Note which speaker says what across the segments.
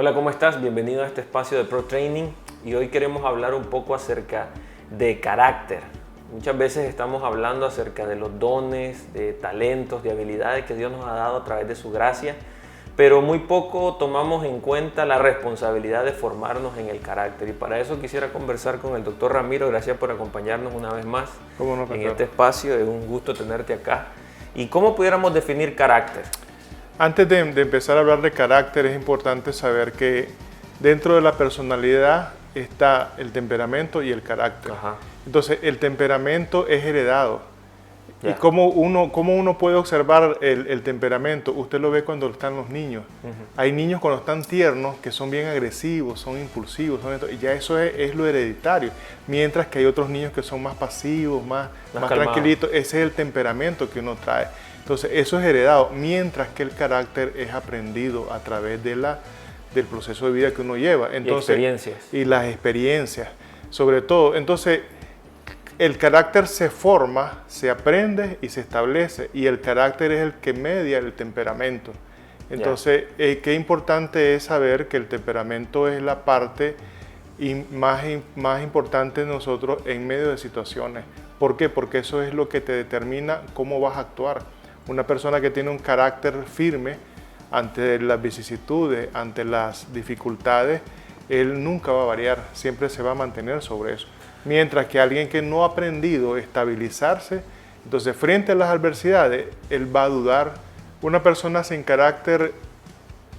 Speaker 1: Hola, ¿cómo estás? Bienvenido a este espacio de Pro Training y hoy queremos hablar un poco acerca de carácter. Muchas veces estamos hablando acerca de los dones, de talentos, de habilidades que Dios nos ha dado a través de su gracia, pero muy poco tomamos en cuenta la responsabilidad de formarnos en el carácter, y para eso quisiera conversar con el doctor Ramiro. Gracias por acompañarnos una vez más en este espacio. Es un gusto tenerte acá. ¿Y cómo pudiéramos definir carácter?
Speaker 2: Antes de empezar a hablar de carácter, es importante saber que dentro de la personalidad está el temperamento y el carácter.
Speaker 1: Ajá.
Speaker 2: Entonces, el temperamento es heredado.
Speaker 1: Ya.
Speaker 2: ¿Y cómo uno puede observar el temperamento? Usted lo ve cuando están los niños. Hay niños cuando están tiernos que son bien agresivos, son impulsivos, y ya eso es lo hereditario. Mientras que hay otros niños que son más pasivos, más tranquilitos. Ese es el temperamento que uno trae. Entonces, eso es heredado, mientras que el carácter es aprendido a través del proceso de vida que uno lleva. Entonces, y las experiencias, sobre todo. Entonces, el carácter se forma, se aprende y se establece, y el carácter es el que media el temperamento. Entonces, qué importante es saber que el temperamento es la parte más importante de nosotros en medio de situaciones. ¿Por qué? Porque eso es lo que te determina cómo vas a actuar. Una persona que tiene un carácter firme ante las vicisitudes, ante las dificultades, él nunca va a variar, siempre se va a mantener sobre eso. Mientras que alguien que no ha aprendido a estabilizarse, entonces frente a las adversidades, él va a dudar. Una persona sin carácter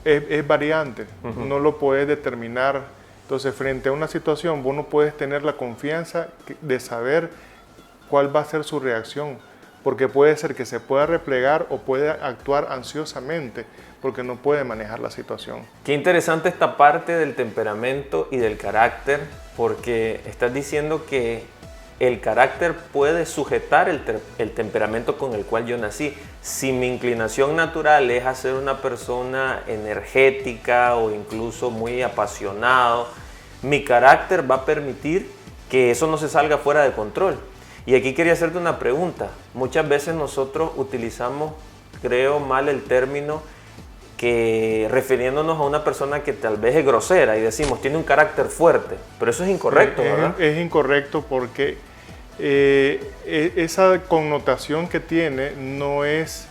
Speaker 2: es variante, no lo puedes determinar. Entonces frente a una situación, vos no puedes tener la confianza de saber cuál va a ser su reacción, porque puede ser que se pueda replegar o puede actuar ansiosamente porque no puede manejar la situación.
Speaker 1: Qué interesante esta parte del temperamento y del carácter, porque estás diciendo que el carácter puede sujetar el temperamento con el cual yo nací. Si mi inclinación natural es a ser una persona energética o incluso muy apasionado, mi carácter va a permitir que eso no se salga fuera de control. Y aquí quería hacerte una pregunta. Muchas veces nosotros utilizamos, creo, mal el término que refiriéndonos a una persona que tal vez es grosera y decimos tiene un carácter fuerte, pero eso es incorrecto, ¿verdad?
Speaker 2: Es incorrecto porque esa connotación que tiene no es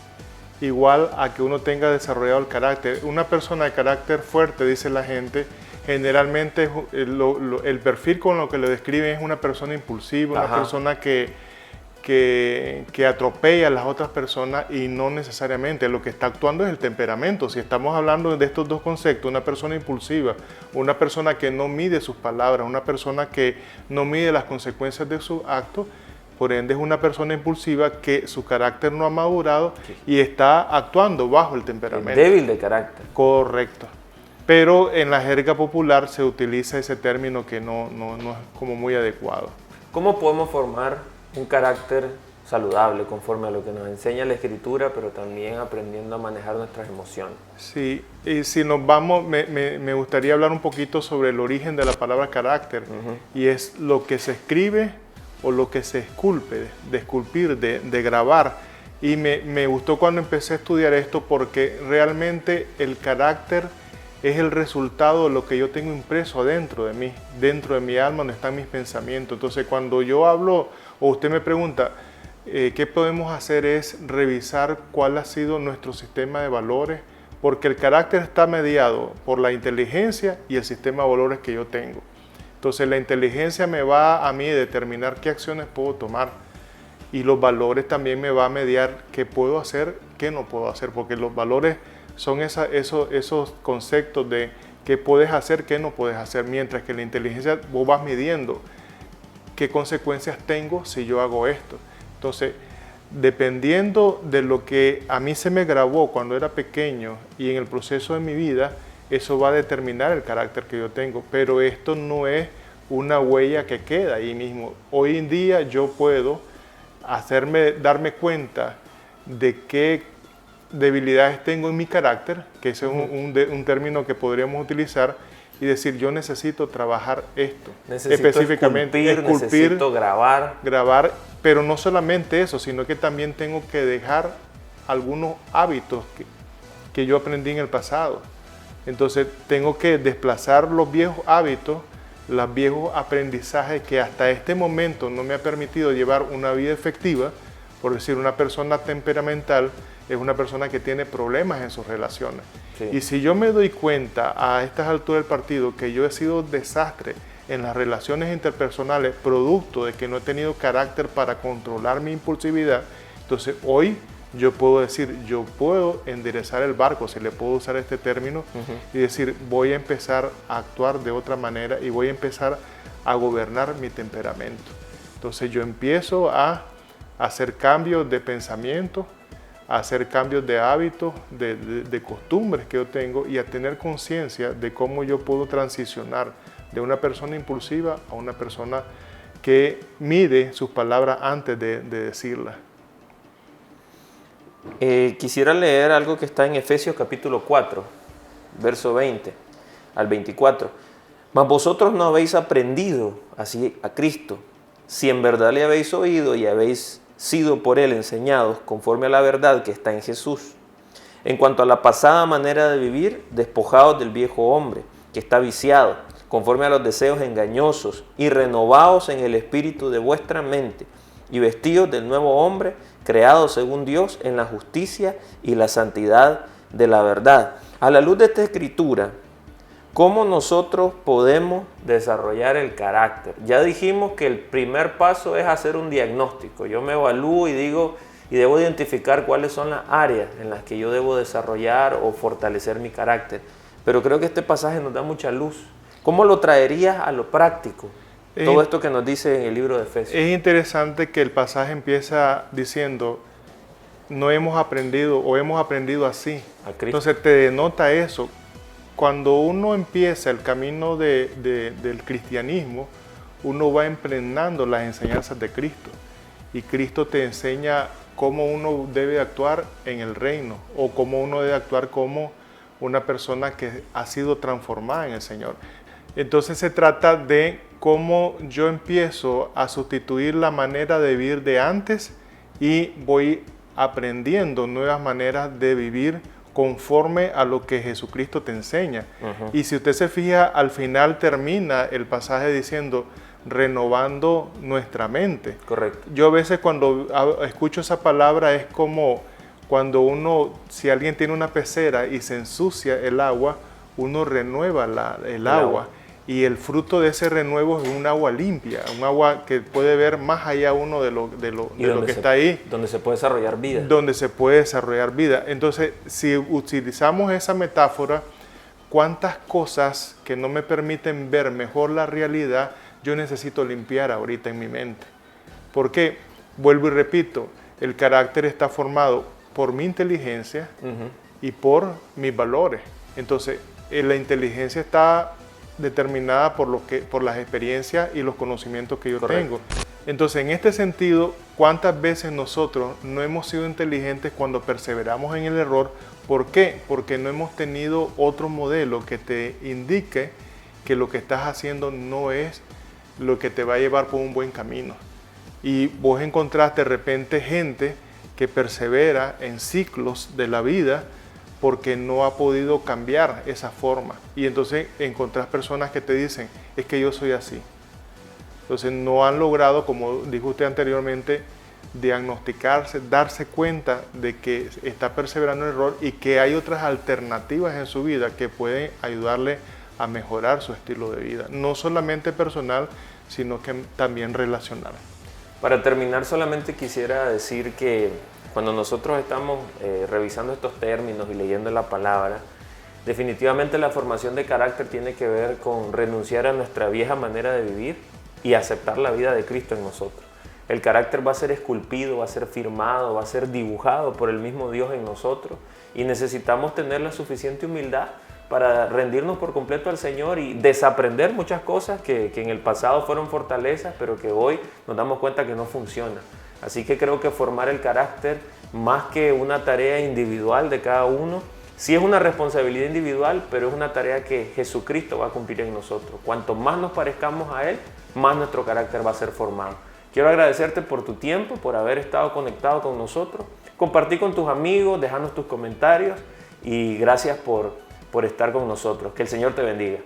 Speaker 2: igual a que uno tenga desarrollado el carácter. Una persona de carácter fuerte, dice la gente, generalmente el perfil con lo que lo describen es una persona impulsiva, una persona que atropella a las otras personas, y no necesariamente. Lo que está actuando es el temperamento. Si estamos hablando de estos dos conceptos, una persona impulsiva, una persona que no mide sus palabras, una persona que no mide las consecuencias de sus actos, por ende es una persona impulsiva que su carácter no ha madurado y está actuando bajo el temperamento.
Speaker 1: Débil de carácter.
Speaker 2: Correcto. Pero en la jerga popular se utiliza ese término que no es como muy adecuado.
Speaker 1: ¿Cómo podemos formar un carácter saludable conforme a lo que nos enseña la Escritura, pero también aprendiendo a manejar nuestras emociones?
Speaker 2: Sí, y si nos vamos, me gustaría hablar un poquito sobre el origen de la palabra carácter, y es lo que se escribe o lo que se esculpe, de esculpir, de grabar. Y me gustó cuando empecé a estudiar esto, porque realmente el carácter es el resultado de lo que yo tengo impreso dentro de mi alma, donde están mis pensamientos. Entonces, cuando yo hablo o usted me pregunta, ¿qué podemos hacer? Es revisar cuál ha sido nuestro sistema de valores, porque el carácter está mediado por la inteligencia y el sistema de valores que yo tengo. Entonces, la inteligencia me va a mí determinar qué acciones puedo tomar, y los valores también me va a mediar qué puedo hacer, qué no puedo hacer, porque los valores son esos conceptos de qué puedes hacer, qué no puedes hacer, mientras que la inteligencia vos vas midiendo qué consecuencias tengo si yo hago esto. Entonces, dependiendo de lo que a mí se me grabó cuando era pequeño y en el proceso de mi vida, eso va a determinar el carácter que yo tengo, pero esto no es una huella que queda ahí mismo. Hoy en día yo puedo darme cuenta de qué debilidades tengo en mi carácter, que ese es un término que podríamos utilizar, y decir, yo necesito trabajar esto.
Speaker 1: Necesito específicamente esculpir, necesito
Speaker 2: grabar, pero no solamente eso, sino que también tengo que dejar algunos hábitos que yo aprendí en el pasado. Entonces tengo que desplazar los viejos hábitos, los viejos aprendizajes que hasta este momento no me ha permitido llevar una vida efectiva. Por decir, una persona temperamental es una persona que tiene problemas en sus relaciones. Sí. Y si yo me doy cuenta a estas alturas del partido que yo he sido desastre en las relaciones interpersonales, producto de que no he tenido carácter para controlar mi impulsividad, entonces hoy yo puedo decir, yo puedo enderezar el barco, si le puedo usar este término, y decir, voy a empezar a actuar de otra manera y voy a empezar a gobernar mi temperamento. Entonces yo empiezo a hacer cambios de pensamiento, a hacer cambios de hábitos, de costumbres que yo tengo y a tener conciencia de cómo yo puedo transicionar de una persona impulsiva a una persona que mide sus palabras antes de decirlas.
Speaker 1: Quisiera leer algo que está en Efesios capítulo 4, verso 20 al 24. Mas vosotros no habéis aprendido así a Cristo, si en verdad le habéis oído y habéis sido por él enseñados conforme a la verdad que está en Jesús. En cuanto a la pasada manera de vivir, despojados del viejo hombre, que está viciado, conforme a los deseos engañosos, y renovados en el espíritu de vuestra mente, y vestidos del nuevo hombre, creado según Dios en la justicia y la santidad de la verdad. A la luz de esta escritura, ¿cómo nosotros podemos desarrollar el carácter? Ya dijimos que el primer paso es hacer un diagnóstico. Yo me evalúo y digo, y debo identificar cuáles son las áreas en las que yo debo desarrollar o fortalecer mi carácter. Pero creo que este pasaje nos da mucha luz. ¿Cómo lo traerías a lo práctico? Todo esto que nos dice en el libro de Efesios.
Speaker 2: Es interesante que el pasaje empieza diciendo, no hemos aprendido o hemos aprendido así. Entonces te denota eso. Cuando uno empieza el camino del cristianismo, uno va emprendiendo las enseñanzas de Cristo. Y Cristo te enseña cómo uno debe actuar en el reino o cómo uno debe actuar como una persona que ha sido transformada en el Señor. Entonces se trata de cómo yo empiezo a sustituir la manera de vivir de antes y voy aprendiendo nuevas maneras de vivir conforme a lo que Jesucristo te enseña. Y si usted se fija, al final termina el pasaje diciendo, renovando nuestra mente.
Speaker 1: Correcto.
Speaker 2: Yo a veces cuando escucho esa palabra es como cuando uno, si alguien tiene una pecera y se ensucia el agua, uno renueva el agua. Y el fruto de ese renuevo es un agua limpia, un agua que puede ver más allá uno de lo que está ahí.
Speaker 1: Donde se puede desarrollar vida.
Speaker 2: Donde se puede desarrollar vida. Entonces, si utilizamos esa metáfora, ¿cuántas cosas que no me permiten ver mejor la realidad yo necesito limpiar ahorita en mi mente? Porque, vuelvo y repito, el carácter está formado por mi inteligencia y por mis valores. Entonces, la inteligencia está determinada por las experiencias y los conocimientos que yo tengo. Entonces, en este sentido, ¿cuántas veces nosotros no hemos sido inteligentes cuando perseveramos en el error? ¿Por qué? Porque no hemos tenido otro modelo que te indique que lo que estás haciendo no es lo que te va a llevar por un buen camino. Y vos encontraste de repente gente que persevera en ciclos de la vida porque no ha podido cambiar esa forma. Y entonces encontrás personas que te dicen, es que yo soy así. Entonces no han logrado, como dijo usted anteriormente, diagnosticarse, darse cuenta de que está perseverando en el error y que hay otras alternativas en su vida que pueden ayudarle a mejorar su estilo de vida. No solamente personal, sino que también relacional.
Speaker 1: Para terminar, solamente quisiera decir que cuando nosotros estamos revisando estos términos y leyendo la palabra, definitivamente la formación de carácter tiene que ver con renunciar a nuestra vieja manera de vivir y aceptar la vida de Cristo en nosotros. El carácter va a ser esculpido, va a ser firmado, va a ser dibujado por el mismo Dios en nosotros y necesitamos tener la suficiente humildad para rendirnos por completo al Señor y desaprender muchas cosas que en el pasado fueron fortalezas, pero que hoy nos damos cuenta que no funcionan. Así que creo que formar el carácter, más que una tarea individual de cada uno, sí es una responsabilidad individual, pero es una tarea que Jesucristo va a cumplir en nosotros. Cuanto más nos parezcamos a Él, más nuestro carácter va a ser formado. Quiero agradecerte por tu tiempo, por haber estado conectado con nosotros. Compartí con tus amigos, dejarnos tus comentarios y gracias por por estar con nosotros. Que el Señor te bendiga.